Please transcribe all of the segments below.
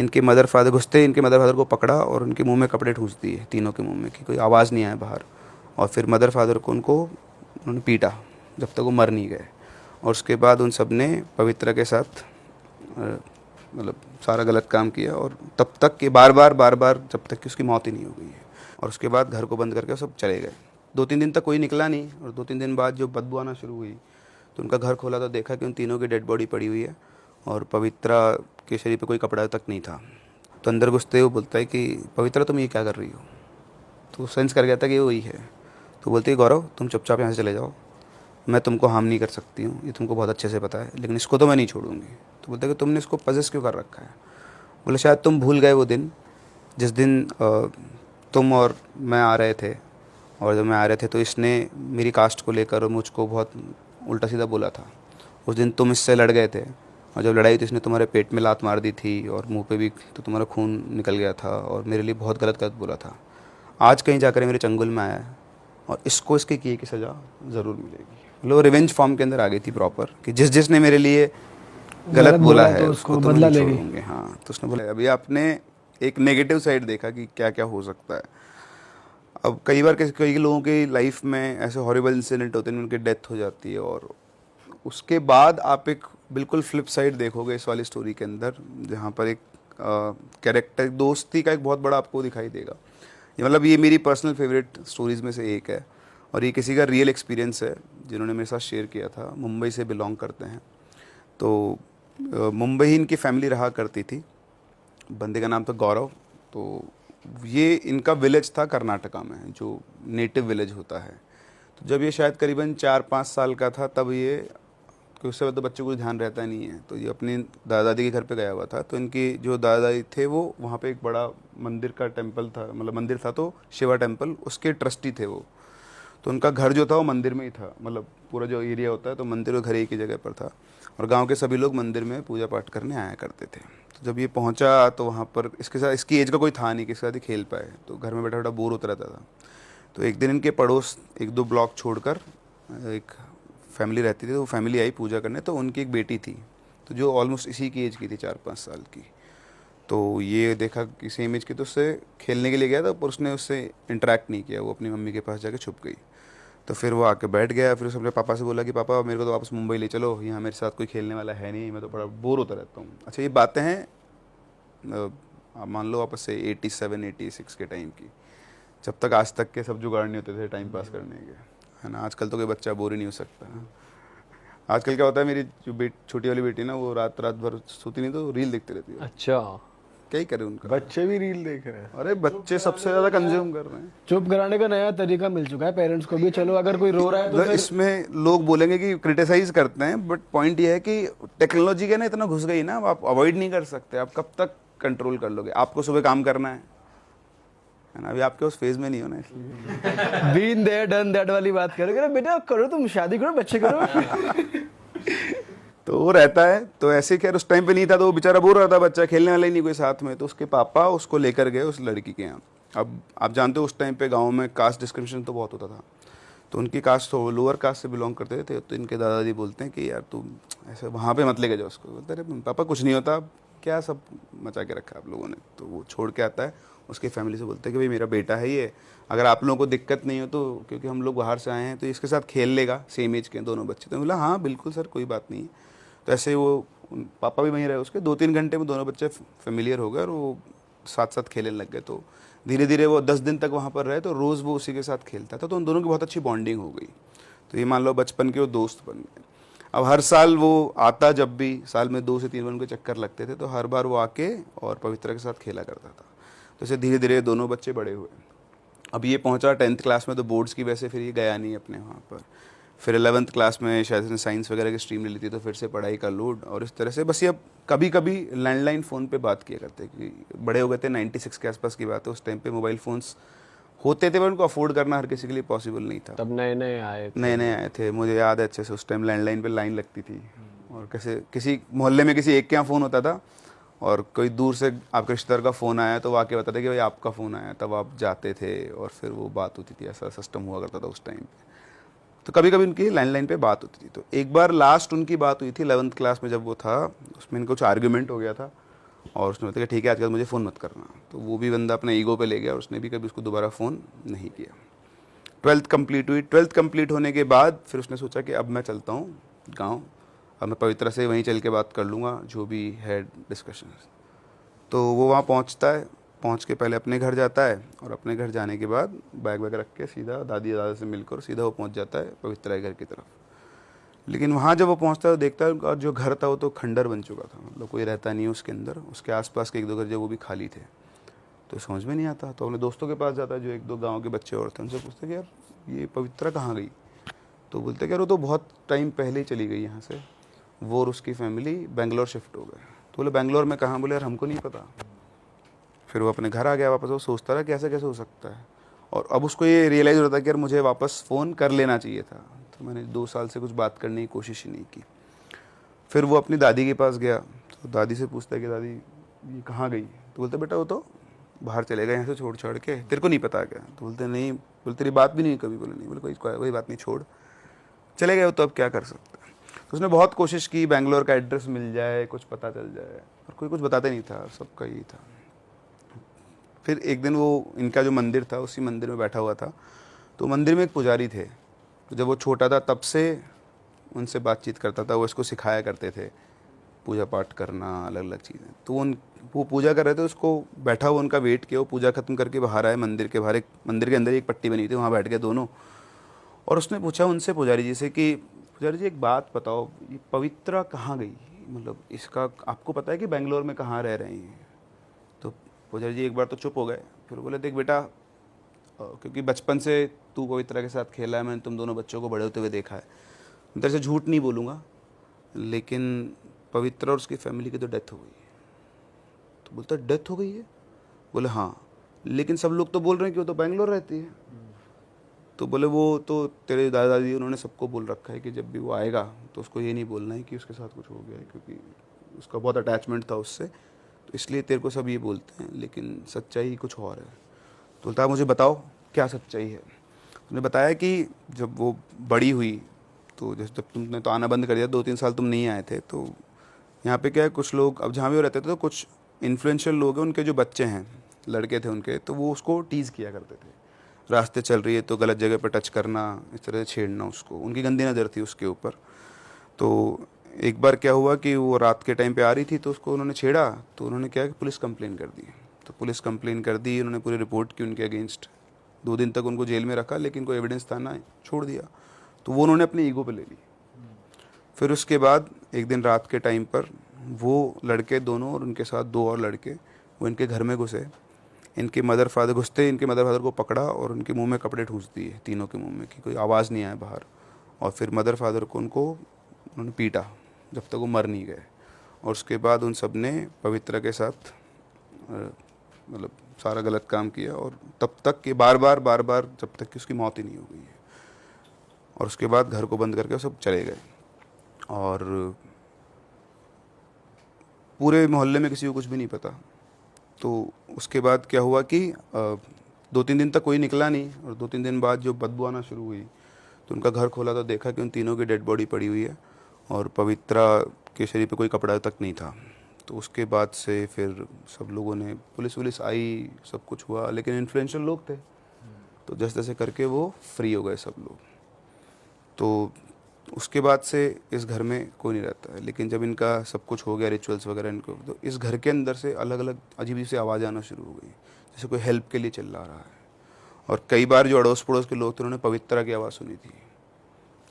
इनके mother father घुसते, इनके मदर फादर को पकड़ा और उनके मुंह में कपड़े ठूंस दिए, तीनों के मुंह में, कि कोई आवाज़ नहीं आए बाहर। और फिर मदर फादर को उन्होंने पीटा जब तक वो मर नहीं गए। और उसके बाद उन सब ने पवित्रा के साथ मतलब सारा गलत काम किया, और तब तक कि बार बार जब तक कि उसकी मौत ही नहीं हो गई है। और उसके बाद घर को बंद करके सब चले गए। 2-3 दिन तक कोई निकला नहीं, और 2-3 दिन बाद जो बदबू आना शुरू हुई तो उनका घर खोला तो देखा कि उन तीनों की डेड बॉडी पड़ी हुई है, और पवित्रा के शरीर पे कोई कपड़ा तक नहीं था। तो अंदर घुसते वो बोलता है कि पवित्रा तुम ये क्या कर रही हो? तो सेंस कर गया था कि ये वही है। तो बोलती है गौरव तुम चुपचाप यहाँ से चले जाओ, मैं तुमको हार्म नहीं कर सकती हूँ, ये तुमको बहुत अच्छे से पता है, लेकिन इसको तो मैं नहीं छोड़ूंगी। तो बोलता है कि तुमने इसको पजेस क्यों कर रखा है? बोले शायद तुम भूल गए वो दिन जिस दिन तुम और मैं आ रहे थे, और जब मैं आ रहे थे तो इसने मेरी कास्ट को लेकर मुझको बहुत उल्टा सीधा बोला था। उस दिन तुम इससे लड़ गए थे, और जब लड़ाई तो इसने तुम्हारे पेट में लात मार दी थी और मुंह पे भी, तो तुम्हारा खून निकल गया था और मेरे लिए बहुत गलत गलत बोला था। आज कहीं जाकर मेरे चंगुल में आया है, और इसको इसके किए की सज़ा ज़रूर मिलेगी। मतलब रिवेंज फॉर्म के अंदर आ गई थी प्रॉपर, कि जिसने मेरे लिए गलत बोला है तो उसको तो बदला नहीं लेगी। छोड़ूंगे। हाँ, तो उसने बोला अभी आपने एक नेगेटिव साइड देखा कि क्या क्या हो सकता है। अब कई बार कई लोगों की लाइफ में ऐसे हॉरिबल इंसिडेंट होते हैं, उनकी डेथ हो जाती है, और उसके बाद आप एक बिल्कुल फ्लिप साइड देखोगे इस वाली स्टोरी के अंदर, जहाँ पर एक कैरेक्टर दोस्ती का एक बहुत बड़ा आपको दिखाई देगा। ये मतलब ये मेरी पर्सनल फेवरेट स्टोरीज़ में से एक है, और ये किसी का रियल एक्सपीरियंस है जिन्होंने मेरे साथ शेयर किया था। मुंबई से बिलोंग करते हैं, तो मुंबई ही इनकी फैमिली रहा करती थी। बंदे का नाम था गौरव। तो ये इनका विलेज था कर्नाटका में, जो नेटिव विलेज होता है। तो जब ये शायद करीबन 4-5 साल का था तब ये, क्योंकि उससे बाद तो बच्चे को ध्यान रहता नहीं है, तो ये अपनी दादा दादी के घर पे गया हुआ था। तो इनकी जो दादा दादी थे वो वहाँ पे एक बड़ा मंदिर का टेम्पल था, मतलब मंदिर था तो शिवा टेम्पल, उसके ट्रस्टी थे वो। तो उनका घर जो था वो मंदिर में ही था, मतलब पूरा जो एरिया होता है तो मंदिर और घर एक ही जगह पर था, और गांव के सभी लोग मंदिर में पूजा पाठ करने आया करते थे। तो जब ये पहुंचा तो वहाँ पर इसके साथ, इसकी एज का कोई था नहीं कि इसके साथ ही खेल पाए, तो घर में बैठा बैठा बोर होता रहता था। तो एक दिन इनके पड़ोस 1-2 ब्लॉक छोड़कर एक फैमिली रहती थी, तो वो फैमिली आई पूजा करने। तो उनकी एक बेटी थी, तो जो ऑलमोस्ट इसी की एज की थी, 4-5 साल की। तो ये देखा कि सेम एज की, तो उससे खेलने के लिए गया था, पर उसने उससे इंटरेक्ट नहीं किया, वो अपनी मम्मी के पास जाके छुप गई। तो फिर वो आके बैठ गया। फिर उसने अपने पापा से बोला कि पापा मेरे को तो वापस मुंबई ले चलो, यहाँ मेरे साथ कोई खेलने वाला है नहीं, मैं तो बड़ा बोर होता रहता हूँ। अच्छा, ये बातें हैं आप मान लो वापस से 87-86 के टाइम की, जब तक आज तक के सब जुगाड़ नहीं होते थे टाइम पास करने के, है ना। आजकल तो कोई बच्चा बोर ही नहीं हो सकता है। आजकल क्या होता है, मेरी जो छोटी वाली बेटी ना, वो रात रात भर सोती नहीं तो रील देखती रहती है। अच्छा, क्या ही करे उनका। बच्चे भी रील देख रहे हैं। अरे बच्चे सबसे ज़्यादा कंज्यूम कर रहे हैं। चुप कराने का नया तरीका मिल चुका है पेरेंट्स को भी। चलो अगर कोई रो रहा है तो फिर इसमें लोग बोलेंगे कि क्रिटिसाइज करते हैं, बट पॉइंट ये है कि टेक्नोलॉजी के ना इतना घुस गई ना, अब आप अवॉइड नहीं कर सकते। आप कब तक कंट्रोल कर लोगे? आपको सुबह काम करना है ना, अभी आपके उस फेज में नहीं हो ना, इसलिए बीन देयर डन दैट वाली बात करोगे ना, बेटा करो, तुम शादी करो, बच्चे करो। तो वो रहता है। तो ऐसे खैर उस टाइम पे नहीं था, तो वो बेचारा बोल रहा था, बच्चा खेलने वाला ही नहीं कोई साथ में। तो उसके पापा उसको लेकर गए उस लड़की के यहाँ। अब आप जानते हो उस टाइम पे गांव में कास्ट डिस्क्रिमिनेशन तो बहुत होता था, तो उनकी कास्ट तो लोअर कास्ट से बिलोंग करते थे। तो इनके दादाजी बोलते हैं कि यार तू ऐसे वहाँ पे मत लेके जाओ उसको। बोलते अरे पापा कुछ नहीं होता, क्या सब मचा के रखा है आप लोगों ने। तो वो छोड़ के आता है, उसकी फैमिली से बोलते हैं कि भाई मेरा बेटा है ये, अगर आप लोगों को दिक्कत नहीं हो तो, क्योंकि हम लोग बाहर से आए हैं, तो इसके साथ खेल लेगा, सेम एज के दोनों बच्चे। तो बोला हाँ बिल्कुल सर, कोई बात नहीं है। तो ऐसे वो पापा भी वहीं रहे उसके, 2-3 घंटे में दोनों बच्चे फेमिलियर हो गए और वो साथ साथ खेलने लग गए। तो धीरे धीरे वो 10 दिन तक वहाँ पर रहे, तो रोज़ वो उसी के साथ खेलता था। तो उन दोनों की बहुत अच्छी बॉन्डिंग हो गई। तो ये मान लो बचपन के वो दोस्त बन गए। अब हर साल वो आता, जब भी साल में 2 से 3 बार उनके चक्कर लगते थे, तो हर बार वो आके और पवित्रा के साथ खेला करता था। तो ऐसे धीरे धीरे दोनों बच्चे बड़े हुए। अब ये पहुंचा 10th क्लास में, तो बोर्ड्स की वजह से फिर ये गया नहीं अपने वहाँ पर। फिर 11th क्लास में शायद इसने साइंस वगैरह की स्ट्रीम ले ली थी, तो फिर से पढ़ाई का लोड, और इस तरह से बस ये अब कभी कभी लैंडलाइन फ़ोन पे बात किया करते हैं। कि बड़े हो गए थे, 96 के आसपास की बात है। उस टाइम पे मोबाइल फ़ोन्स होते थे, पर उनको अफोर्ड करना हर किसी के लिए पॉसिबल नहीं था। तब नए नए आए थे। नए नए आए थे, मुझे याद है अच्छे से। उस टाइम लैंडलाइन पे लाइन लगती थी, और कैसे किसी मोहल्ले में किसी एक के यहाँ फ़ोन होता था, और कोई दूर से आपके रिश्तेदार का फ़ोन आया तो वो आके बताते कि भाई आपका फ़ोन आया, तब आप जाते थे और फिर वो बात होती थी। ऐसा सिस्टम हुआ करता था उस टाइम पे। तो कभी कभी उनकी लैंडलाइन पे बात होती थी। तो एक बार लास्ट उनकी बात हुई थी 11th क्लास में, जब वो था, उसमें इनका कुछ आर्ग्यूमेंट हो गया था, और उसने बताया ठीक है आजकल मुझे फ़ोन मत करना। तो वो भी बंदा अपने ईगो पे ले गया और उसने भी कभी उसको दोबारा फ़ोन नहीं किया। 12th कंप्लीट हुई। 12th कंप्लीट होने के बाद फिर उसने सोचा कि अब मैं चलता हूँ गाँव, अब मैं पवित्रा से वहीं चल के बात कर लूँगा जो भी है डिस्कशन। तो वो वहाँ पहुँचता है, पहुँच के पहले अपने घर जाता है और अपने घर जाने के बाद बैग वैग रख के सीधा दादी दादा से मिलकर सीधा वो पहुँच जाता है पवित्रा के घर की तरफ। लेकिन वहाँ जब वो पहुँचता है तो देखता है उनका जो घर था वो तो खंडर बन चुका था, मतलब कोई रहता नहीं है उसके अंदर। उसके आसपास के एक दो घर जो वो भी खाली थे। तो समझ में नहीं आता, तो अपने दोस्तों के पास जाता है जो एक दो गांव के बच्चे और थे, उनसे पूछते कि यार ये पवित्रा कहाँ गई। तो बोलते कि यार वो तो बहुत टाइम पहले ही चली गई यहाँ से, वो और उसकी फैमिली बेंगलोर शिफ्ट हो गए। तो बोले बेंगलोर में कहाँ? बोले यार हमको नहीं पता। फिर वो अपने घर आ गया वापस। वो सोचता रहा कि ऐसा कैसे हो सकता है, और अब उसको ये रियलाइज़ होता है कि यार मुझे वापस फ़ोन कर लेना चाहिए था। तो मैंने 2 साल से कुछ बात करने की कोशिश ही नहीं की। फिर वो अपनी दादी के पास गया, तो दादी से पूछता है कि दादी ये कहाँ गई। तो बोलते बेटा वो तो बाहर चले गए यहाँ से छोड़ छाड़ के, तेरे को नहीं पता क्या? तो बोलते नहीं, बोले तेरी बात भी नहीं कभी। बोले नहीं। बोले कोई बात नहीं, छोड़, चले गए हो तो अब क्या कर सकते हैं। तो उसने बहुत कोशिश की बेंगलोर का एड्रेस मिल जाए, कुछ पता चल जाए, और कोई कुछ बताते नहीं था, सबका यही था। फिर एक दिन वो इनका जो मंदिर था उसी मंदिर में बैठा हुआ था। तो मंदिर में एक पुजारी थे, तो जब वो छोटा था तब से उनसे बातचीत करता था, वो इसको सिखाया करते थे पूजा पाठ करना, अलग अलग चीज़ें। तो वो पूजा कर रहे थे, उसको बैठा हुआ उनका वेट किया। वो पूजा खत्म करके बाहर आए मंदिर के बाहर, एक मंदिर के अंदर एक पट्टी बनी थी, वहाँ बैठ गए दोनों। और उसने पूछा उनसे पुजारी जी से कि पुजारी जी एक बात बताओ, ये पवित्रा कहाँ गई, मतलब इसका आपको पता है कि बेंगलोर में कहाँ रह रही हैं? तो पुजारी जी एक बार तो चुप हो गए, फिर बोले देख बेटा, क्योंकि बचपन से तू पवित्रा के साथ खेला है, मैंने तुम दोनों बच्चों को बड़े होते हुए देखा है, मैं तेरे से झूठ नहीं बोलूँगा, लेकिन पवित्रा और उसकी फैमिली की तो डेथ हो गई है। तो बोलता डेथ हो गई है? बोले हाँ, लेकिन सब लोग तो बोल रहे हैं कि वो तो बेंगलोर रहती है। तो बोले वो तो तेरे दादा दादी उन्होंने सबको बोल रखा है कि जब भी वो आएगा तो उसको ये नहीं बोलना है कि उसके साथ कुछ हो गया है, क्योंकि उसका बहुत अटैचमेंट था उससे, तो इसलिए तेरे को सब ये बोलते हैं, लेकिन सच्चाई कुछ और है। तो बोलता है मुझे बताओ क्या सच्चाई है। उसने बताया कि जब वो बड़ी हुई, तो जैसे जब तुमने तो आना बंद कर दिया, 2-3 साल तुम नहीं आए थे, तो यहाँ पे क्या है, कुछ लोग अब जहाँ भी वो रहते थे तो कुछ इन्फ्लुएंशियल लोग हैं, उनके जो बच्चे हैं, लड़के थे उनके, तो वो उसको टीज़ किया करते थे। रास्ते चल रही है तो गलत जगह पर टच करना, इस तरह से छेड़ना उसको, उनकी गंदी नज़र थी उसके ऊपर। तो एक बार क्या हुआ कि वो रात के टाइम पे आ रही थी, तो उसको उन्होंने छेड़ा, तो उन्होंने क्या कि पुलिस कंप्लेन कर दी। तो पुलिस कंप्लेन कर दी, उन्होंने पूरी रिपोर्ट की उनके अगेंस्ट। 2 दिन तक उनको जेल में रखा, लेकिन कोई एविडेंस था ना, छोड़ दिया। तो वो उन्होंने अपनी ईगो पे ले ली। फिर उसके बाद एक दिन रात के टाइम पर वो लड़के दोनों और उनके साथ 2 और लड़के वो इनके घर में घुसे। इनके मदर फादर घुसते, इनके मदर फादर को पकड़ा और उनके मुंह में कपड़े ठूंस दिए, तीनों के मुंह में, कि कोई आवाज़ नहीं आए बाहर। और फिर मदर फादर को उन्होंने पीटा जब तक वो मर नहीं गए। और उसके बाद उन सब ने पवित्रा के साथ मतलब सारा गलत काम किया, और तब तक कि बार बार जब तक कि उसकी मौत ही नहीं हो गई है। और उसके बाद घर को बंद करके वो सब चले गए, और पूरे मोहल्ले में किसी को कुछ भी नहीं पता। तो उसके बाद क्या हुआ कि 2-3 दिन तक कोई निकला नहीं, और 2-3 दिन बाद जो बदबू आना शुरू हुई, तो उनका घर खोला तो देखा कि उन तीनों की डेड बॉडी पड़ी हुई है, और पवित्रा के शरीर पे कोई कपड़ा तक नहीं था। तो उसके बाद से फिर सब लोगों ने, पुलिस वुलिस आई, सब कुछ हुआ, लेकिन इन्फ्लुएंशियल लोग थे, तो जैसे तैसे करके वो फ्री हो गए सब लोग। तो उसके बाद से इस घर में कोई नहीं रहता है। लेकिन जब इनका सब कुछ हो गया, रिचुअल्स वगैरह इनको, तो इस घर के अंदर से अलग अलग अजीब सी आवाज़ आना शुरू हो गई, जैसे कोई हेल्प के लिए चिल्ला रहा है। और कई बार जो अड़ोस पड़ोस के लोग थे उन्होंने पवित्रा की आवाज़ सुनी थी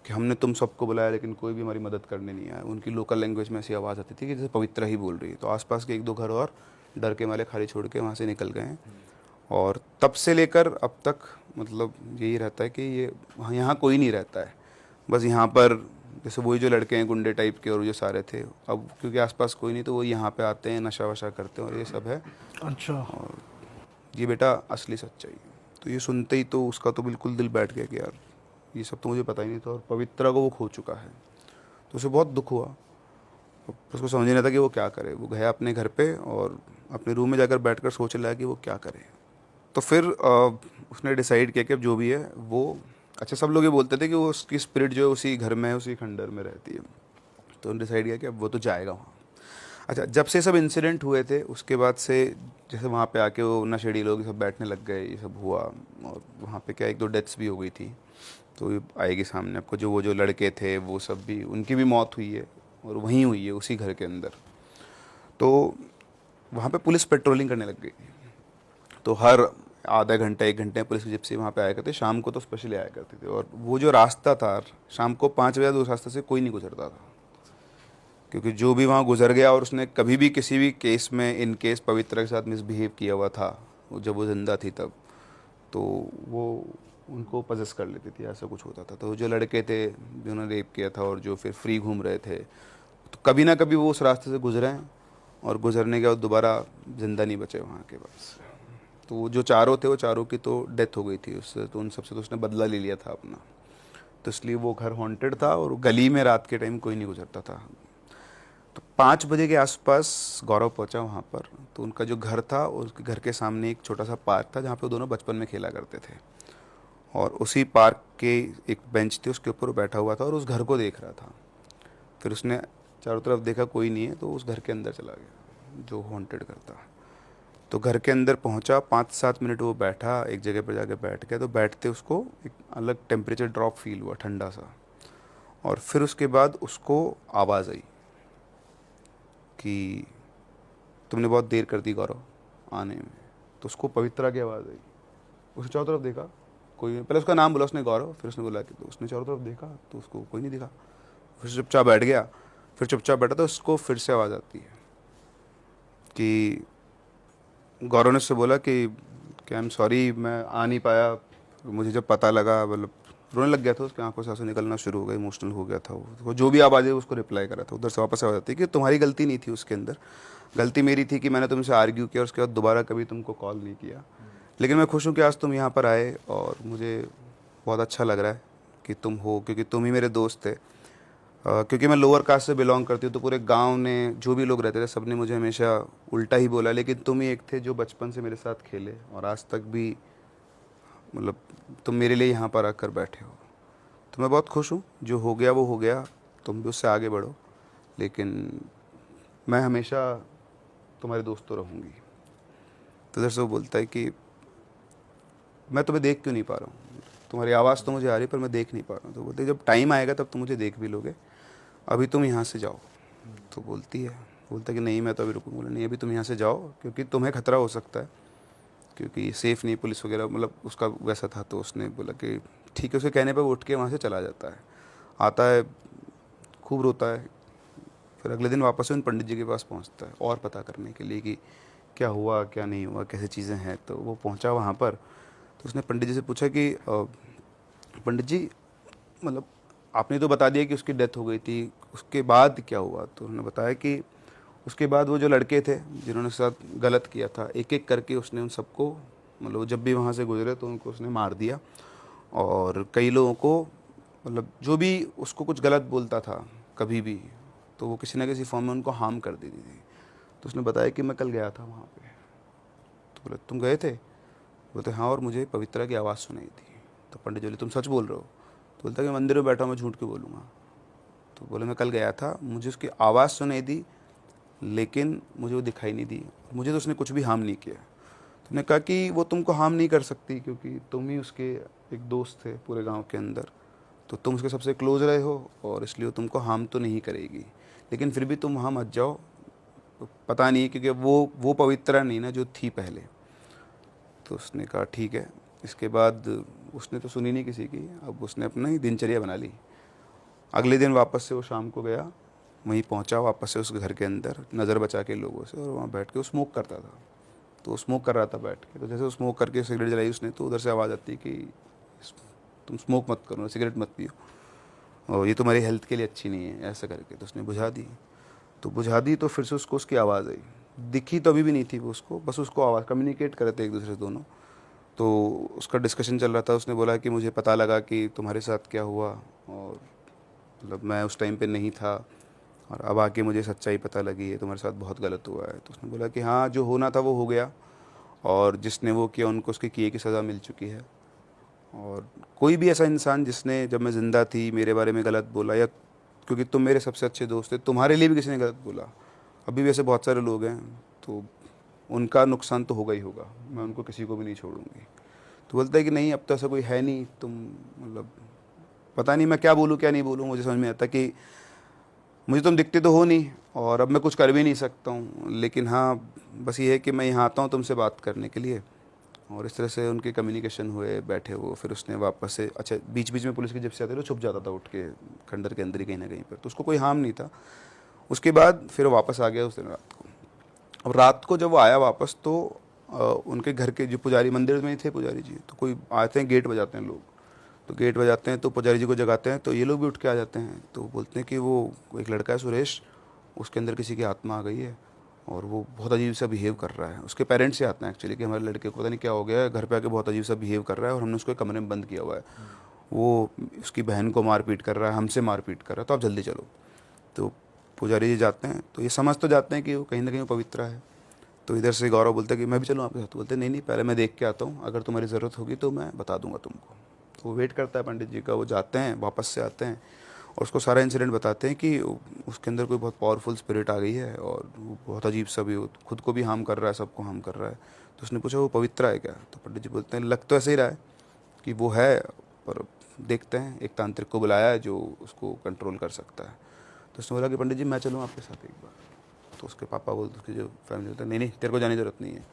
कि हमने तुम सबको बुलाया लेकिन कोई भी हमारी मदद करने नहीं आया। उनकी लोकल लैंग्वेज में ऐसी आवाज़ आती थी कि जैसे पवित्रा ही बोल रही है। तो आसपास के 1-2 घर और डर के मारे खाली छोड़ के वहाँ से निकल गए हैं। और तब से लेकर अब तक मतलब यही रहता है कि ये यहाँ कोई नहीं रहता है, बस यहाँ पर जैसे वही जो लड़के हैं गुंडे टाइप के और जो सारे थे, अब क्योंकि आसपास कोई नहीं तो वो यहाँ पे आते हैं, नशा वशा करते हैं, और ये सब है। अच्छा। और ये बेटा असली सच्चाई है। तो ये सुनते ही तो उसका तो बिल्कुल दिल बैठ गया कि यार ये सब तो मुझे पता ही नहीं था, और पवित्रा को वो खो चुका है। तो उसे बहुत दुख हुआ, उसको समझ नहीं था कि वो क्या करे। वो गया अपने घर पे और अपने रूम में जाकर बैठकर सोच लगा कि वो क्या करे। तो फिर उसने डिसाइड किया कि अब जो भी है वो, अच्छा सब लोग ये बोलते थे कि वो उसकी स्पिरिट जो है उसी घर में है, उसी खंडर में रहती है। तो उन्होंने डिसाइड किया कि अब वो तो जाएगा वहाँ। अच्छा, जब से सब इंसिडेंट हुए थे उसके बाद से जैसे वहाँ पे आके वो नशेड़ी लोग सब बैठने लग गए, ये सब हुआ, और वहाँ पे क्या 1-2 डेथ्स भी हो गई थी, तो ये आएगी सामने आपको। जो वो जो लड़के थे वो सब भी, उनकी भी मौत हुई है और वहीं हुई है उसी घर के अंदर। तो वहाँ पे पुलिस पेट्रोलिंग करने लग गई। तो हर आधा घंटा 1 घंटे में पुलिस की जिप्सी वहाँ पे आया करते, शाम को तो स्पेशली आया करती थी। और वो जो रास्ता था शाम को 5 बजे उस रास्ते से कोई नहीं गुजरता था, क्योंकि जो भी वहाँ गुजर गया और उसने कभी भी किसी भी केस में इन केस पवित्रा के साथ मिसबिहेव किया हुआ था, जब वो जिंदा थी तब, तो वो उनको पजेस कर लेती थी, ऐसा कुछ होता था। तो जो लड़के थे जिन्होंने रेप किया था और जो फिर फ्री घूम रहे थे, तो कभी ना कभी वो उस रास्ते से गुजरे हैं, और गुजरने के बाद दोबारा जिंदा नहीं बचे वहाँ के पास। तो वो जो चारों थे, वो चारों की तो डेथ हो गई थी उससे, तो उन सबसे तो उसने बदला ले लिया था अपना। तो इसलिए वो घर हॉन्टेड था और गली में रात के टाइम कोई नहीं गुजरता था। तो 5 बजे के आसपास गौरव पहुंचा वहाँ पर। तो उनका जो घर था, उसके घर के सामने एक छोटा सा पार्क था जहाँ पे वो दोनों बचपन में खेला करते थे, और उसी पार्क के एक बेंच थी, उसके ऊपर वो बैठा हुआ था और उस घर को देख रहा था। फिर उसने चारों तरफ देखा, कोई नहीं है, तो उस घर के अंदर चला गया जो हॉन्टेड घर था। तो घर के अंदर पहुंचा, 5-7 मिनट वो बैठा, एक जगह पर जाके बैठ गया। तो बैठते उसको एक अलग टेम्परेचर ड्रॉप फील हुआ, ठंडा सा। और फिर उसके बाद उसको आवाज़ आई कि तुमने बहुत देर कर दी गौरव आने में। तो उसको पवित्रा की आवाज़ आई। उसने चारों तरफ देखा, कोई नहीं। पहले उसका नाम बोला उसने, गौरव। फिर उसने बोला कि, तो उसने चारों तरफ देखा तो उसको कोई नहीं दिखा। फिर चुपचाप बैठ गया। फिर चुपचाप बैठा तो उसको फिर से आवाज़ आती है कि गौरव ने उससे बोला कि आई एम सॉरी, मैं आ नहीं पाया। मुझे जब पता लगा, मतलब रोने लग गया था, उसकी आंखों से आंसू निकलना शुरू हो गए, इमोशनल हो गया था वो जो भी आवाज़ है उसको रिप्लाई करा था। उधर से वापस आवाज़ आती है कि तुम्हारी गलती नहीं थी उसके अंदर, गलती मेरी थी कि मैंने तुमसे आर्ग्यू किया और उसके बाद दोबारा कभी तुमको कॉल नहीं किया। लेकिन मैं खुश हूँ कि आज तुम यहाँ पर आए, और मुझे बहुत अच्छा लग रहा है कि तुम हो, क्योंकि तुम ही मेरे दोस्त थे। क्योंकि मैं लोअर कास्ट से बिलोंग करती हूँ, तो पूरे गांव ने, जो भी लोग रहते थे, सब ने मुझे हमेशा उल्टा ही बोला, लेकिन तुम ही एक थे जो बचपन से मेरे साथ खेले और आज तक भी, मतलब तुम मेरे लिए यहाँ पर आकर बैठे हो। तो मैं बहुत खुश हूँ, जो हो गया वो हो गया, तुम भी उससे आगे बढ़ो, लेकिन मैं हमेशा तुम्हारे दोस्त तो रहूँगी। तो इधर से वो बोलता है कि मैं तुम्हें देख क्यों नहीं पा रहा हूँ, तुम्हारी आवाज़ तो मुझे आ रही है पर मैं देख नहीं पा रहा हूँ। तो बोलते जब टाइम आएगा तब तुम मुझे देख भी लोगे, अभी तुम यहाँ से जाओ। तो बोलता कि नहीं मैं तो अभी रुकूँ। बोला नहीं, अभी तुम यहाँ से जाओ, क्योंकि तुम्हें खतरा हो सकता है, क्योंकि सेफ़ नहीं, पुलिस वगैरह, मतलब उसका वैसा था। तो उसने बोला कि ठीक है। उसके कहने पर वो उठ के वहाँ से चला जाता है, आता है, खूब रोता है। फिर अगले दिन वापस से उन पंडित जी के पास पहुँचता है और पता करने के लिए कि क्या हुआ क्या नहीं हुआ, कैसे चीज़ें हैं। तो वो पहुँचा वहाँ पर, तो उसने पंडित जी से पूछा कि पंडित जी, मतलब आपने तो बता दिया कि उसकी डेथ हो गई थी, उसके बाद क्या हुआ? तो उन्होंने बताया कि उसके बाद वो जो लड़के थे जिन्होंने उसके साथ गलत किया था, एक एक करके उसने उन सबको, मतलब जब भी वहाँ से गुजरे तो उनको उसने मार दिया। और कई लोगों को, मतलब जो भी उसको कुछ गलत बोलता था कभी भी, तो वो किसी ना किसी फॉर्म में उनको हार्म कर देती थी। तो उसने बताया कि मैं कल गया था वहाँ पे। तो बोले तुम गए थे? बोलते हाँ, और मुझे पवित्रा की आवाज़ सुनाई थी। तो पंडित जी बोले तुम सच बोल रहे हो? तो बोलता कि मंदिर में बैठा हूँ, मैं झूठ क्यों बोलूँगा। तो बोले मैं कल गया था, मुझे उसकी आवाज़ सुनाई दी, लेकिन मुझे वो दिखाई नहीं दी, मुझे तो उसने कुछ भी हार्म नहीं किया। तो उसने कहा कि वो तुमको हार्म नहीं कर सकती, क्योंकि तुम ही उसके एक दोस्त थे पूरे गांव के अंदर, तो तुम उसके सबसे क्लोज रहे हो, और इसलिए वो तुमको हार्म तो नहीं करेगी। लेकिन फिर भी तुम वहाँ मत जाओ, पता नहीं, क्योंकि वो पवित्रा नहीं ना जो थी पहले। तो उसने कहा ठीक है। इसके बाद उसने तो सुनी नहीं किसी की, अब उसने अपना ही दिनचर्या बना ली। अगले दिन वापस से वो शाम को गया, वहीं पहुंचा वापस से उस घर के अंदर, नज़र बचा के लोगों से, और वहाँ बैठ के वो स्मोक करता था। तो वो स्मोक कर रहा था बैठ के। तो जैसे वो स्मोक करके सिगरेट जलाई उसने, तो उधर से आवाज़ आती कि तुम स्मोक मत करो, सिगरेट मत पियो, और ये तुम्हारी हेल्थ के लिए अच्छी नहीं है, ऐसा करके। तो उसने बुझा दी। तो बुझा दी तो फिर से उसको उसकी आवाज़ आई, दिखी तो अभी भी नहीं थी वो उसको, बस उसको आवाज़, कम्युनिकेट कर रहे थे एक दूसरे से दोनों। तो उसका डिस्कशन चल रहा था। उसने बोला कि मुझे पता लगा कि तुम्हारे साथ क्या हुआ, और मतलब मैं उस टाइम पे नहीं था, और अब आके मुझे सच्चाई पता लगी है, तुम्हारे साथ बहुत गलत हुआ है। तो उसने बोला कि हाँ, जो होना था वो हो गया, और जिसने वो किया उनको उसके किए की सज़ा मिल चुकी है। और कोई भी ऐसा इंसान जिसने, जब मैं ज़िंदा थी, मेरे बारे में गलत बोला, या क्योंकि तुम मेरे सबसे अच्छे दोस्त थे, तुम्हारे लिए भी किसी ने गलत बोला, अभी भी ऐसे बहुत सारे लोग हैं, तो उनका नुकसान तो होगा ही होगा, मैं उनको किसी को भी नहीं छोड़ूंगी। तो बोलता है कि नहीं, अब तो ऐसा कोई है नहीं, तुम मतलब पता नहीं मैं क्या बोलूँ क्या नहीं बोलूँ, मुझे समझ में आता कि मुझे तुम दिखते तो हो नहीं और अब मैं कुछ कर भी नहीं सकता हूँ, लेकिन हाँ बस ये है कि मैं यहाँ आता हूँ तुमसे बात करने के लिए। और इस तरह से उनके कम्युनिकेशन हुए, बैठे वो, फिर उसने वापस से, अच्छा बीच बीच में पुलिस की जब से आते तो छुप जाता था उठ के खंडर के अंदर ही कहीं ना कहीं पर, तो उसको कोई हार्म नहीं था। उसके बाद फिर वापस आ गया उस दिन रात को। अब रात को जब वो आया वापस तो उनके घर के जो पुजारी, मंदिर में ही थे पुजारी जी, तो कोई आते हैं गेट बजाते हैं लोग, तो गेट बजाते हैं तो पुजारी जी को जगाते हैं, तो ये लोग भी उठ के आ जाते हैं। तो बोलते हैं कि वो एक लड़का है सुरेश, उसके अंदर किसी की आत्मा आ गई है और वो बहुत अजीब सा बिहेव कर रहा है। उसके पेरेंट्स से आते हैं एक्चुअली कि हमारे लड़के को पता नहीं क्या हो गया है, घर पे आके बहुत अजीब सा बिहेव कर रहा है और हमने उसको एक कमरे में बंद किया हुआ है, वो उसकी बहन को मारपीट कर रहा है, हमसे मारपीट कर रहा है, तो आप जल्दी चलो। तो पुजारी जी जाते हैं, तो ये समझ तो जाते हैं कि वो कहीं ना कहीं वो पवित्र है। तो इधर से गौरव बोलता है कि मैं भी चलूँ आपके साथ, बोलते हैं नहीं नहीं, पहले मैं देख के आता हूँ, अगर तुम्हारी ज़रूरत होगी तो मैं बता दूंगा तुमको। तो वो वेट करता है पंडित जी का, वो जाते हैं, वापस से आते हैं और उसको सारा इंसिडेंट बताते हैं कि उसके अंदर कोई बहुत पावरफुल स्पिरिट आ गई है और वो बहुत अजीब सा भी, खुद को भी हार्म कर रहा है, सबको हार्म कर रहा है। तो उसने पूछा वो पवित्र है क्या? तो पंडित जी बोलते हैं लग तो ऐसे ही रहा है कि वो है, पर देखते हैं, एक तांत्रिक को बुलाया है जो उसको कंट्रोल कर सकता है। तो उसने बोला कि पंडित जी मैं चलूँ आपके साथ एक बार? तो उसके पापा बोलते, उसकी जो फैमिली बोलते हैं नहीं नहीं तेरे को जाने की जरूरत नहीं है।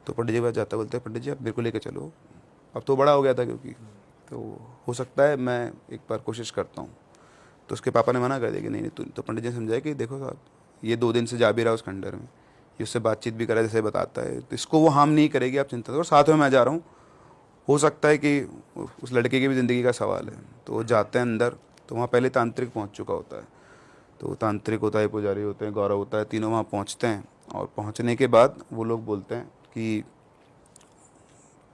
तो पंडित जी के पास जाता, बोलते हैं पंडित जी आप मेरे को लेकर चलो, अब तो बड़ा हो गया था क्योंकि, तो हो सकता है मैं एक बार कोशिश करता हूँ। तो उसके पापा ने मना कर दिया कि नहीं नहीं तू, तो पंडित जी ने समझाया कि देखो साहब ये 2 दिन से जा भी रहा है उस खंडर में, ये उससे बातचीत भी करा जैसे बताता है, तो इसको वो हार्म नहीं करेगी, आप चिंता करो, साथ में मैं जा रहा हूँ, हो सकता है कि उस लड़के की भी ज़िंदगी का सवाल है। तो वो जाते हैं अंदर, तो वहाँ पहले तांत्रिक पहुँच चुका होता है, तो तांत्रिक होता है, पुजारी होते हैं, गौरव होता है, तीनों वहाँ पहुँचते हैं। और पहुँचने के बाद वो लोग बोलते हैं कि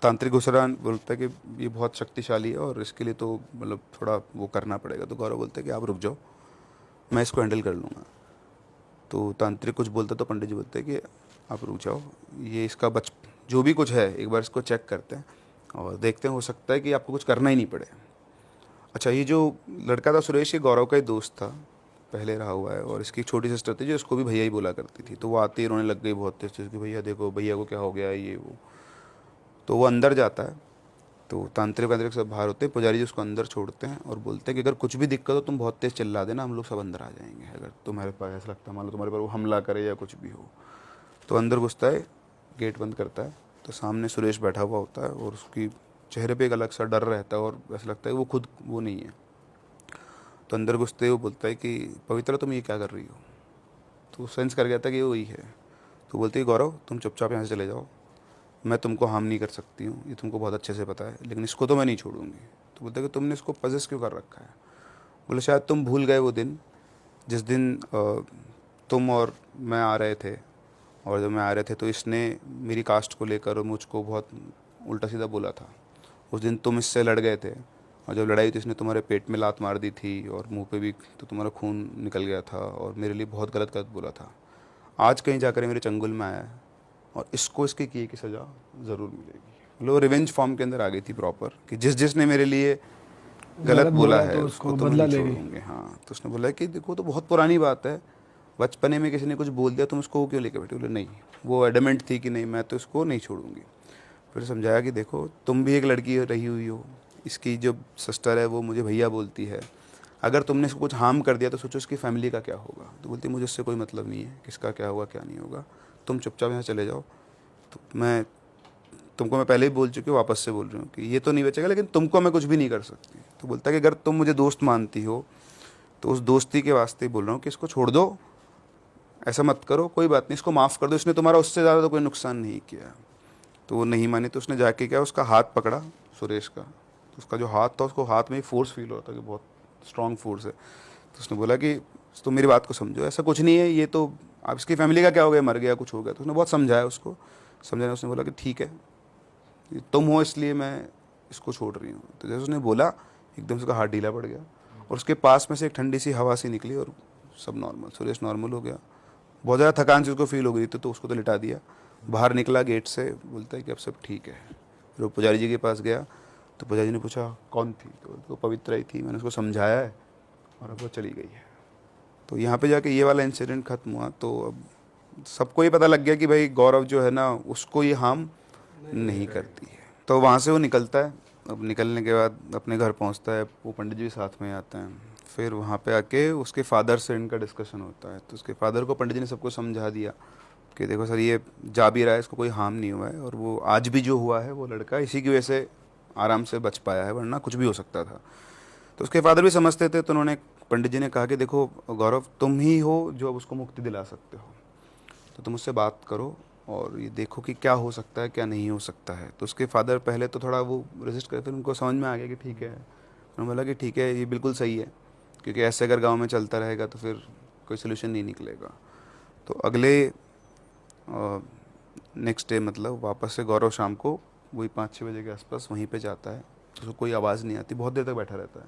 तांत्रिक घुसरान बोलता है कि ये बहुत शक्तिशाली है और इसके लिए तो मतलब थोड़ा वो करना पड़ेगा। तो गौरव बोलते हैं कि आप रुक जाओ, मैं इसको हैंडल कर लूँगा। तो तांत्रिक कुछ बोलता तो पंडित जी बोलते हैं कि आप रुक जाओ, ये इसका जो भी कुछ है एक बार इसको चेक करते हैं और देखते हैं, हो सकता है कि आपको कुछ करना ही नहीं पड़े। अच्छा ये जो लड़का था सुरेश, ये गौरव का ही दोस्त था, पहले रहा हुआ है, और इसकी एक छोटी सिस्टर थी जो इसको भी भैया ही बोला करती थी। तो वो आती ही रोने लग गई बहुत तेज कि भैया देखो भैया को क्या हो गया है ये वो। तो वो अंदर जाता है, तो तांत्रिक सब बाहर होते हैं, पुजारी जी उसको अंदर छोड़ते हैं और बोलते हैं कि अगर कुछ भी दिक्कत हो तुम बहुत तेज़ चिल्ला देना, हम लोग सब अंदर आ जाएंगे, अगर तुम्हारे पास ऐसा लगता है मान लो तुम्हारे पर वो हमला करे या कुछ भी हो। तो अंदर घुसता है, गेट बंद करता है, तो सामने सुरेश बैठा हुआ होता है और उसकी चेहरे पे एक अलग सा डर रहता है और ऐसा लगता है वो खुद वो नहीं है। तो अंदर घुसते वो बोलता है कि पवित्र तुम ये क्या कर रही हो? तो सेंस कर गया था कि ये वही है। तो बोलती है गौरव तुम चुपचाप यहाँ से चले जाओ, मैं तुमको हार्म नहीं कर सकती हूँ, ये तुमको बहुत अच्छे से पता है, लेकिन इसको तो मैं नहीं छोड़ूंगी। तो बोलते हैं कि तुमने इसको पजेस क्यों कर रखा है? बोले शायद तुम भूल गए वो दिन जिस दिन तुम और मैं आ रहे थे, और जब मैं आ रहे थे तो इसने मेरी कास्ट को लेकर और मुझको बहुत उल्टा सीधा बोला था। उस दिन तुम इससे लड़ गए थे और जब लड़ाई तो इसने तुम्हारे पेट में लात मार दी थी और मुंह पे भी, तो तुम्हारा खून निकल गया था और मेरे लिए बहुत गलत गलत बोला था। आज कहीं जाकर मेरे चंगुल में आया है और इसको इसके किए की सज़ा ज़रूर मिलेगी। मतलब रिवेंज फॉर्म के अंदर आ गई थी प्रॉपर कि जिसने मेरे लिए गलत बोला है तो उसको उसको तो मैं बदला नहीं लेगी। छोड़ूंगी। हाँ तो उसने बोला कि देखो तो बहुत पुरानी बात है, बचपने में किसी ने कुछ बोल दिया तुम उसको वो क्यों लेके बैठे? बोले नहीं, वो एडमेंट थी कि नहीं मैं तो इसको नहीं छोड़ूंगी। फिर समझाया कि देखो तुम भी एक लड़की रही हुई हो, इसकी जो सिस्टर है वो मुझे भैया बोलती है, अगर तुमने इसको कुछ हार्म कर दिया तो सोचो इसकी फैमिली का क्या होगा। तो बोलती मुझे इससे कोई मतलब नहीं है किसका क्या होगा क्या नहीं होगा, तुम चुपचाप यहाँ चले जाओ। तो मैं पहले ही बोल चुकी हूँ, वापस से बोल रही हूँ कि ये तो नहीं बचेगा, लेकिन तुमको मैं कुछ भी नहीं कर सकती। तो बोलता है कि अगर तुम मुझे दोस्त मानती हो तो उस दोस्ती के वास्ते बोल रहा हूँ कि इसको छोड़ दो, ऐसा मत करो, कोई बात नहीं, इसको माफ़ कर दो, इसने तुम्हारा उससे ज़्यादा तो कोई नुकसान नहीं किया। तो वो नहीं मानी, तो उसने जाके क्या उसका हाथ पकड़ा सुरेश का, तो उसका जो हाथ था उसको हाथ में ही फोर्स फील हो रहा था कि बहुत स्ट्रॉन्ग फोर्स है। तो उसने बोला कि तुम मेरी बात को समझो, ऐसा कुछ नहीं है, ये तो आप इसकी फैमिली का क्या हो गया, मर गया कुछ हो गया। तो उसने बहुत समझाया उसको, समझाने उसने बोला कि ठीक है तुम हो इसलिए मैं इसको छोड़ रही हूँ। तो जैसे उसने बोला एकदम से उसका हाथ ढीला पड़ गया और उसके पास में से एक ठंडी सी हवा सी निकली और सब नॉर्मल, सुरेश नॉर्मल हो गया। बहुत ज़्यादा थकान से उसको फील हो गई थी, तो उसको तो लिटा दिया, बाहर निकला गेट से, बोलता है कि अब सब ठीक है। फिर वो पुजारी जी के पास गया, तो पुजारी जी ने पूछा कौन थी? तो पवित्रा ही थी, मैंने उसको समझाया है और अब वो चली गई है। तो यहाँ पे जाके ये वाला इंसिडेंट ख़त्म हुआ। तो अब सबको ये पता लग गया कि भाई गौरव जो है ना उसको ये हार्म नहीं करती है। तो वहाँ से वो निकलता है। अब निकलने के बाद अपने घर पहुँचता है, वो पंडित जी भी साथ में आते हैं। फिर वहाँ पे आके उसके फादर से इनका डिस्कशन होता है। तो उसके फादर को पंडित जी ने सबको समझा दिया कि देखो सर, ये जा भी रहा है, इसको कोई हार्म नहीं हुआ है, और वो आज भी जो हुआ है वो लड़का इसी की वजह से आराम से बच पाया है, वरना कुछ भी हो सकता था। तो उसके फादर भी समझते थे। तो उन्होंने, पंडित जी ने कहा कि देखो गौरव, तुम ही हो जो अब उसको मुक्ति दिला सकते हो, तो तुम उससे बात करो और ये देखो कि क्या हो सकता है क्या नहीं हो सकता है। तो उसके फादर पहले तो थोड़ा वो रेजिस्ट करे, फिर उनको समझ में आ गया कि ठीक है। उन्होंने बोला कि ठीक है, ये बिल्कुल सही है, क्योंकि ऐसे अगर गांव में चलता रहेगा तो फिर कोई सोल्यूशन नहीं निकलेगा। तो अगले नेक्स्ट डे मतलब वापस से गौरव शाम को वही 5-6 बजे के आसपास वहीं पे जाता है। तो उसको कोई आवाज़ नहीं आती, बहुत देर तक बैठा रहता है।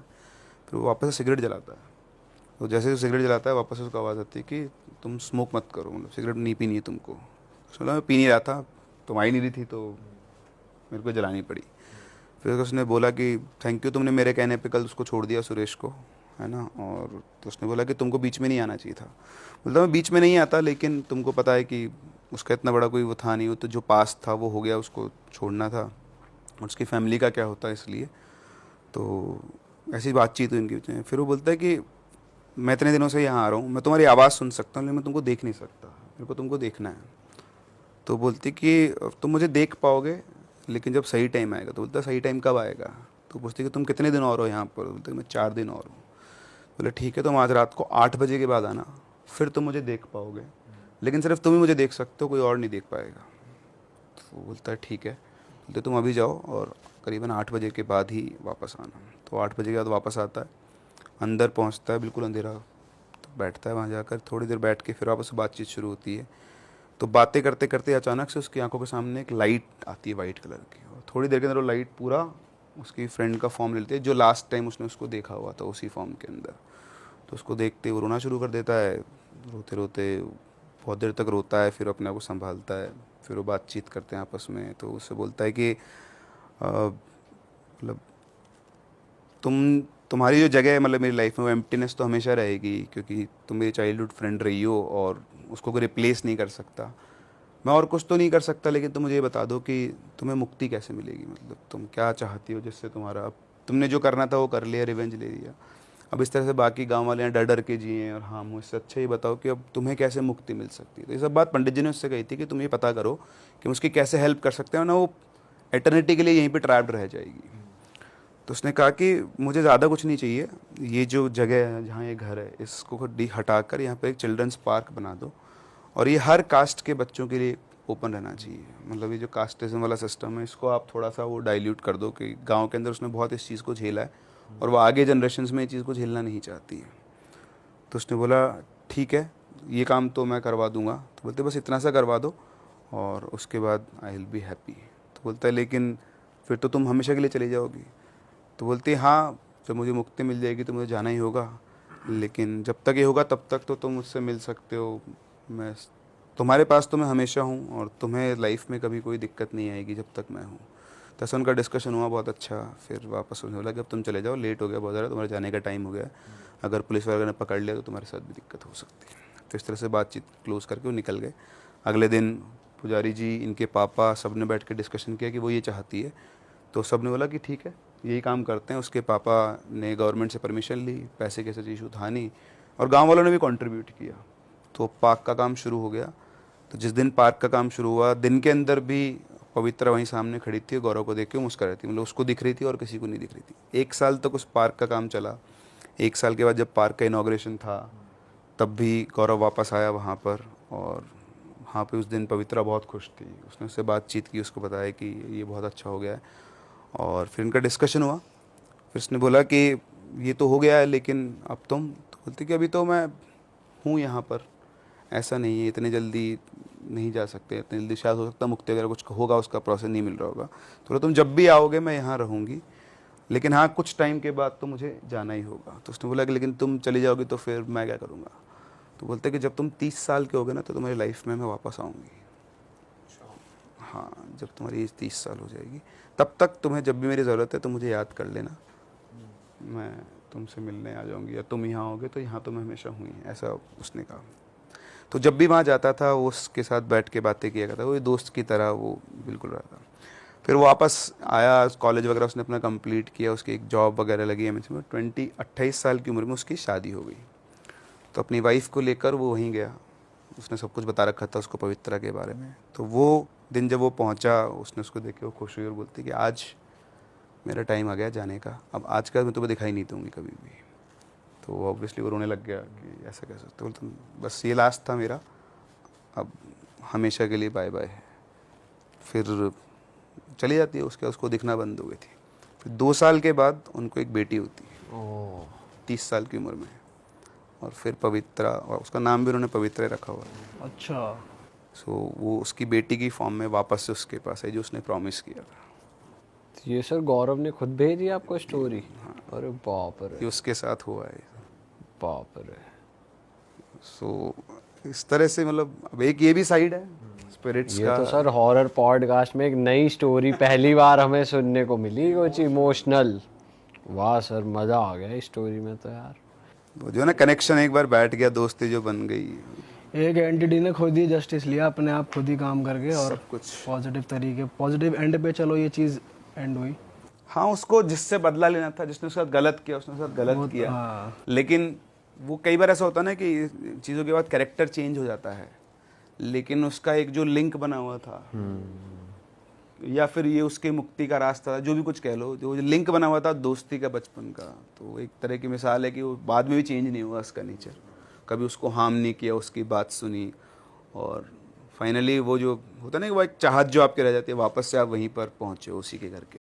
फिर वो वापस से सिगरेट जलाता है। तो जैसे ही सिगरेट जलाता है वापस से उसको आवाज़ आती है कि तुम स्मोक मत करो, मतलब सिगरेट नहीं पीनी है तुमको। उसने बोला मैं पी नहीं रहा था, तुम आई नहीं रही थी तो मेरे को जलानी पड़ी। फिर उसने बोला कि थैंक यू, तुमने मेरे कहने पे कल उसको छोड़ दिया, सुरेश को, है ना। और तो उसने बोला कि तुमको बीच में नहीं आना चाहिए था। बोलता मैं बीच में नहीं आता, लेकिन तुमको पता है कि उसका इतना बड़ा कोई वो था नहीं, वो तो जो पास था वो हो गया, उसको छोड़ना था, और उसकी फैमिली का क्या होता है इसलिए। तो ऐसी बातचीत हुई उनके बीच में। फिर वो बोलता है कि मैं इतने दिनों से यहाँ आ रहा हूँ, मैं तुम्हारी आवाज़ सुन सकता हूँ लेकिन मैं तुमको देख नहीं सकता, मेरे को तुमको देखना है। तो बोलती कि तुम मुझे देख पाओगे लेकिन जब सही टाइम आएगा। तो बोलता सही टाइम कब आएगा। तो पूछती कि तुम कितने दिन और हो यहाँ पर। बोलते मैं 4 दिन और हूँ। बोले ठीक है, तुम आज रात को 8 बजे के बाद आना, फिर तुम मुझे देख पाओगे, लेकिन सिर्फ तुम ही मुझे देख सकते हो, कोई और नहीं देख पाएगा। तो बोलता है ठीक है। बोलते तुम अभी जाओ और करीबन 8 बजे के बाद ही वापस आना। तो 8 बजे के बाद वापस आता है, अंदर पहुंचता है, बिल्कुल अंधेरा। तो बैठता है वहाँ जाकर, थोड़ी देर बैठ के फिर वापस से बातचीत शुरू होती है। तो बातें करते करते अचानक से उसकी आंखों के सामने एक लाइट आती है वाइट कलर की, और थोड़ी देर के अंदर वो लाइट पूरा उसकी फ्रेंड का फॉर्म ले लेती है, जो लास्ट टाइम उसने उसको देखा हुआ था उसी फॉर्म के अंदर। तो उसको देखते वो रोना शुरू कर देता है। रोते रोते बहुत देर तक रोता है, फिर अपने आप को संभालता है। फिर वो बातचीत करते हैं आपस में। तो उससे बोलता है कि मतलब तुम्हारी जो जगह है मतलब मेरी लाइफ में, वो एम्प्टीनेस तो हमेशा रहेगी, क्योंकि तुम मेरी चाइल्डहुड फ्रेंड रही हो और उसको कोई रिप्लेस नहीं कर सकता। मैं और कुछ तो नहीं कर सकता, लेकिन तुम मुझे ये बता दो कि तुम्हें मुक्ति कैसे मिलेगी, मतलब तुम क्या चाहती हो जिससे तुम्हारा, अब तुमने जो करना था वो कर लिया, रिवेंज ले लिया, अब इस तरह से बाकी गांव वाले यहाँ डर डर के जिए और हाँ, मुझसे अच्छा ही बताओ कि अब तुम्हें कैसे मुक्ति मिल सकती है। तो ये सब बात पंडित जी ने उससे कही थी कि तुम ये पता करो कि हम उसकी कैसे हेल्प कर सकते हैं ना, वो एटर्निटी के लिए यहीं पर ट्रैप्ड रह जाएगी। तो उसने कहा कि मुझे ज़्यादा कुछ नहीं चाहिए, ये जो जगह है जहाँ ये घर है इसको हटाकर यहाँ पर एक चिल्ड्रंस पार्क बना दो, और ये हर कास्ट के बच्चों के लिए ओपन रहना चाहिए। मतलब ये जो कास्टिज्म वाला सिस्टम है इसको आप थोड़ा सा वो डाइल्यूट कर दो, कि गांव के अंदर उसने बहुत इस चीज़ को झेला है और वो आगे जनरेशन्स में ये चीज़ को झेलना नहीं चाहती है। तो उसने बोला ठीक है, ये काम तो मैं करवा दूंगा। तो बोलते बस इतना सा करवा दो और उसके बाद आई विल बी हैप्पी। तो बोलता है लेकिन फिर तो तुम हमेशा के लिए चली जाओगी। तो बोलती है हाँ, जब मुझे मुक्ति मिल जाएगी तो मुझे जाना ही होगा, लेकिन जब तक ये होगा तब तक तो तुम मुझसे मिल सकते हो, मैं तुम्हारे पास तो मैं हमेशा हूँ और तुम्हें लाइफ में कभी कोई दिक्कत नहीं आएगी जब तक मैं हूँ। तो ऐसा उनका डिस्कशन हुआ बहुत अच्छा। फिर वापस उन्होंने बोला कि अब तुम चले जाओ, लेट हो गया बहुत ज़्यादा, तुम्हारे जाने का टाइम हो गया, अगर पुलिस वगैरह ने पकड़ लिया तो तुम्हारे साथ भी दिक्कत हो सकती है। तो इस तरह से बातचीत क्लोज़ करके वो निकल गए। अगले दिन पुजारी जी, इनके पापा, सब ने बैठ के डिस्कशन किया कि वो ये चाहती है। तो सब ने बोला कि ठीक है, यही काम करते हैं। उसके पापा ने गवर्नमेंट से परमिशन ली, पैसे कैसे इशू था नहीं, और गांव वालों ने भी कंट्रीब्यूट किया। तो पार्क का काम शुरू हो गया। तो जिस दिन पार्क का काम शुरू हुआ, दिन के अंदर भी पवित्रा वहीं सामने खड़ी थी, गौरव को देख के मुस्कुरा रही थी, मतलब उसको दिख रही थी और किसी को नहीं दिख रही थी। 1 साल तक उस पार्क का काम चला। 1 साल के बाद जब पार्क का इनाग्रेशन था तब भी गौरव वापस आया वहाँ पर, और वहाँ पे उस दिन पवित्रा बहुत खुश थी। उसने उससे बातचीत की, उसको बताया कि ये बहुत अच्छा हो गया है। और फिर इनका डिस्कशन हुआ। फिर उसने बोला कि ये तो हो गया है लेकिन अब तुम। तो बोलती कि अभी तो मैं हूँ यहाँ पर, ऐसा नहीं है, इतने जल्दी नहीं जा सकते, इतनी जल्दी शायद हो सकता है मुक्ति वगैरह कुछ होगा, उसका प्रोसेस नहीं मिल रहा होगा। तो बोला तुम जब भी आओगे मैं यहाँ रहूँगी, लेकिन हाँ कुछ टाइम के बाद तो मुझे जाना ही होगा। तो उसने बोला कि लेकिन तुम चली जाओगी तो फिर मैं क्या करूँगा। तो बोलते कि जब तुम 30 साल के होगे ना तो तुम्हारी लाइफ में मैं वापस आऊँगी। हाँ, जब तुम्हारी एज 30 साल हो जाएगी तब तक तुम्हें जब भी मेरी ज़रूरत है तो मुझे याद कर लेना, मैं तुमसे मिलने आ जाऊँगी, या तुम यहाँ होगे तो यहाँ तो मैं हमेशा हूँ ही, ऐसा उसने कहा। तो जब भी वहाँ जाता था वो उसके साथ बैठ के बातें किया करता, वो दोस्त की तरह वो बिल्कुल रहा था। फिर वापस आया, कॉलेज वगैरह उसने अपना कंप्लीट किया, उसकी एक जॉब वगैरह लगी एमएनसी में। 28 साल की उम्र में उसकी शादी हो गई। तो अपनी वाइफ को लेकर वो वहीं गया। उसने सब कुछ बता रखा था उसको पवित्रा के बारे में। तो वो दिन जब वो पहुंचा, उसने उसको देख के वो खुश हुई और बोलती कि आज मेरा टाइम आ गया जाने का, अब आज का मैं तुम्हें दिखाई नहीं दूंगी कभी भी। तो ऑब्वियसली वो रोने लग गया कि ऐसा कैसे। तो बोलते बस ये लास्ट था मेरा, अब हमेशा के लिए बाय बाय है। फिर चली जाती है, उसको दिखना बंद हो गई थी। फिर 2 साल के बाद उनको एक बेटी होती है, 30 साल की उम्र में। और फिर पवित्रा, और उसका नाम भी उन्होंने पवित्रा रखा हुआ है। अच्छा। सो वो उसकी बेटी की फॉर्म में वापस से उसके पास है, जो उसने प्रॉमिस किया था। तो ये सर गौरव ने खुद भेजी आपको स्टोरी? अरे बाप रे, ये उसके साथ हुआ है। बाप रे। सो इस तरह से मतलब अब एक ये भी साइड है स्पिरिट्स ये का। तो सर हॉरर पॉडकास्ट में एक नई स्टोरी पहली बार हमें सुनने को मिली, कुछ इमोशनल। वाह सर, मजा आ गया इस स्टोरी में तो यार। वो जो है ना कनेक्शन, एक बार बैठ गया, दोस्ती जो बन गई। एक एंटिटी ने खुद ही जस्टिस लिया अपने आप, खुद ही काम करके, और सब कुछ पॉजिटिव तरीके, पॉजिटिव एंड पे चलो ये चीज़ एंड हुई। हाँ, उसको जिससे बदला लेना था, जिसने उसके साथ गलत किया उसने उसके साथ गलत किया। हाँ। लेकिन वो कई बार ऐसा होता है ना कि चीज़ों के बाद कैरेक्टर चेंज हो जाता है, लेकिन उसका एक जो लिंक बना हुआ था, या फिर ये उसके मुक्ति का रास्ता था, जो भी कुछ कह लो, जो लिंक बना हुआ था दोस्ती का बचपन का, तो एक तरह की मिसाल है कि वो बाद में भी चेंज नहीं हुआ उसका नेचर। कभी उसको हार्म नहीं किया, उसकी बात सुनी, और फाइनली वो जो होता है ना कि वो एक चाहत जो आपके रह जाती है, वापस से आप वहीं पर पहुँचे उसी के घर के।